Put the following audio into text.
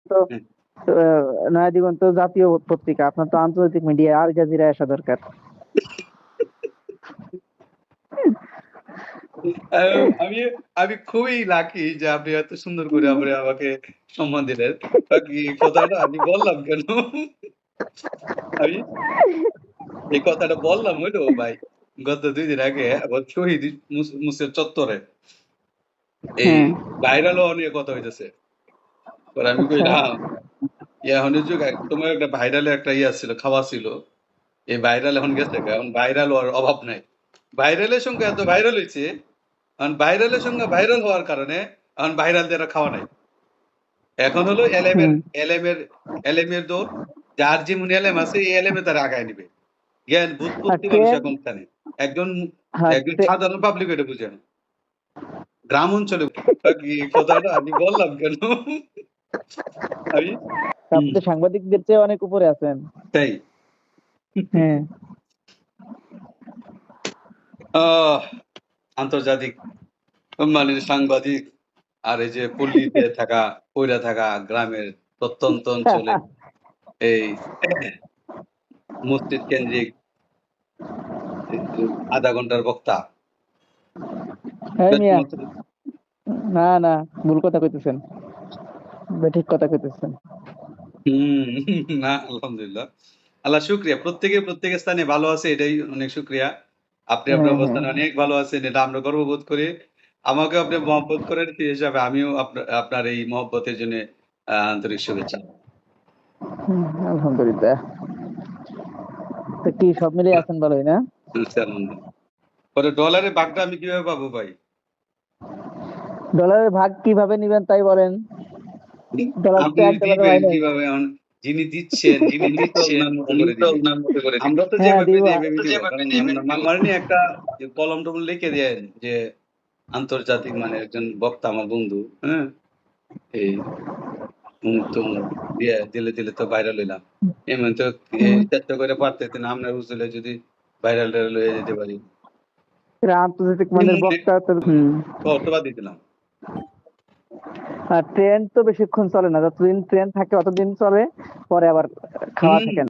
দিগন্ত, নয়া দিগন্ত জাতীয় পত্রিকা, আপনার তো আন্তর্জাতিক মিডিয়া আল জাজিরায় আসা দরকার। আমি আমি খুবই লাকি যে আপনি এত সুন্দর করে আমাকে সম্মান দিলেন। বাকি কথাটা আমি বললাম কেন? আমি এই কথাটা বললাম হইলো ভাই, গত ২ দিন আগে আবার শহীদ মুসের চত্বরে এই হ্যাঁ, ভাইরাল হওয়া নিয়ে কথা হইতেছে। পরে আমি আচ্ছা। কইলাম, এখনের যুগ এক সময় একটা ভাইরালের একটা ইয়া ছিল, খাওয়া ছিল। এই ভাইরাল এখন গেছে গা। এখন ভাইরাল হওয়ার অভাব নাই। ভাইরালের সঙ্গে এত ভাইরাল হইছে, এখন ভাইরালের সঙ্গে ভাইরাল হওয়ার কারণে এখন ভাইরালদের আর খাওয়া নাই। এখন হলো হুম। এলেমের দৌড়। যার যেমন এলেম আছে এই এলেমে তারা আগায় নিবে। জ্ঞান আর বুঝপত্তি মানুষ ট্রেন, এখন জানে। একজন হ্যাঁ, একজন সাধারণ পাবলিক এটা বুঝে না। গ্রাম অঞ্চলে বাকি কথাটা আমি বললাম কেন? আমি আপনি হুম, তো সাংবাদিকদের চেয়ে অনেক উপরে আছেন। তাই। হ্যাঁ। আহ আন্তর্জাতিক মানের সাংবাদিক আর এই যে পল্লীতে থাকা, পইড়া থাকা গ্রামের প্রত্যন্ত অঞ্চলে এই মসজিদ কেন্দ্রিক ০.৫ ঘন্টার বক্তা। হ্যাঁ এটা মিয়া, শুনছেন? না না, ভুল কথা কইতেছেন, ঠিক কথা কইতেছেন। হুম, না আলহামদুলিল্লাহ। আল্লাহ শুকরিয়া। প্রত্যেকের স্থানে ভালো আছে এটাই অনেক শুকরিয়া। আপনি আপনার হ্যাঁ হ্যাঁ অবস্থানে অনেক ভালো আছেন এটা আমরা গর্ববোধ করি। আমাকেও আপনি মহব্বত করেন সেই হিসাবে আমিও আপনার এই মহব্বতের জন্য আন্তরিক শুভেচ্ছা। হুম, আলহামদুলিল্লাহ। তো কি সব মিলিয়ে আছেন ভালোই না? আচ্ছা, আলহামদুলিল্লাহ। পরে ডলারের ভাগটা আমি কিভাবে পাবো ভাই? ডলারের ভাগ কিভাবে নিবেন তাই বলেন। ডলার তো আপনি $1 দিবেন হয় নাই। কিভাবে? যিনি দিচ্ছেন, যিনি নিত ওনার মতো করে দিবেন। আমরা তো হ্যাঁ যেভাবে দিব। দিই এভাবে দিব। কারণ আমার নিয়ে একটা কলম-টলম লিখে দেন যে আন্তর্জাতিক মানের একজন বক্তা আমার বন্ধু, হ্যাঁ? এই অমুক তমুক দিলে তো ভাইরাল হইলাম। এমন তো হুম, চেষ্টা করে পারতেছেন আপনার উজলে যদি ভাইরাল-টাইরাল হয়ে যেতে পারি। এরা আন্তর্জাতিক মানের বক্তা তো। হুম। অথবা দিয়ে দিলাম। আর ট্রেন তো বেশিক্ষণ চলে না, যতদিন ট্রেন থাকে অতদিন চলে, পরে আবার খাওয়া হুম। থাকে না।